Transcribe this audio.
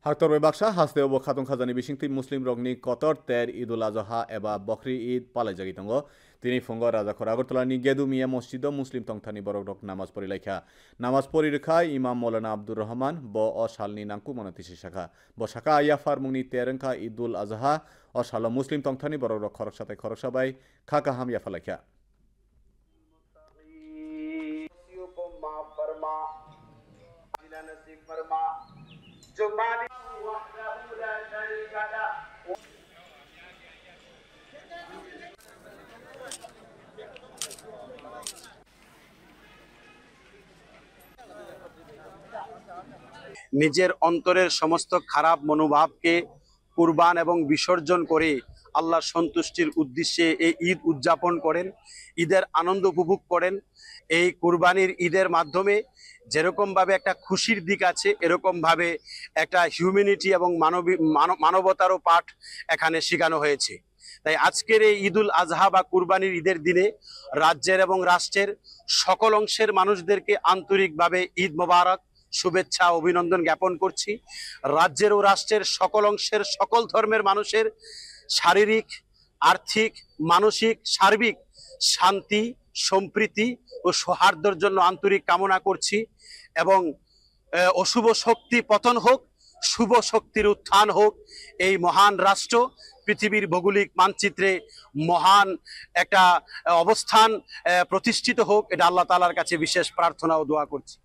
Haktor baksa haste obo khatun khazani bisingti muslim rogni kotor ter idul adha eba bokri id palai jagi tongo tini fungo raja khor agartala ni gedu miya masjid muslim tongthani borok rok namaz pori laikha namaz pori rekha imam maulana abdur rahman bo o salni nangku monatisi shaka bo shaka aya farmungni terengka idul adha o salo muslim tongthani borok rok khorok satai khorok sabai khaka ham ya falaikha নিজের অন্তরের সমস্ত খারাপ মনোভাবকে কুরবান এবং বিসর্জন করে আল্লাহ সন্তুষ্টির উদ্দেশ্যে এই ঈদ উদযাপন করেন, ঈদের আনন্দ উপভোগ করেন। এই কুরবানির ঈদের মাধ্যমে যেরকমভাবে একটা খুশির দিক আছে, এরকমভাবে একটা হিউম্যানিটি এবং মানবতারও পাঠ এখানে শেখানো হয়েছে। তাই আজকের এই ঈদুল আজহা বা কুরবানির ঈদের দিনে রাজ্যের এবং রাষ্ট্রের সকল অংশের মানুষদেরকে আন্তরিকভাবে ঈদ মোবারক শুভেচ্ছা অভিনন্দন জ্ঞাপন করছি। রাজ্যের ও রাষ্ট্রের সকল অংশের সকল ধর্মের মানুষের শারীরিক, আর্থিক, মানসিক, সার্বিক শান্তি, সম্প্রীতি ও সৌহার্দ্যের জন্য আন্তরিক কামনা করছি এবং অশুভ শক্তি পতন হোক, শুভ শক্তির উত্থান হোক। এই মহান রাষ্ট্র পৃথিবীর ভৌগোলিক মানচিত্রে মহান একটা অবস্থান প্রতিষ্ঠিত হোক, এটা আল্লাহ তাআলার কাছে বিশেষ প্রার্থনা ও দোয়া করছি।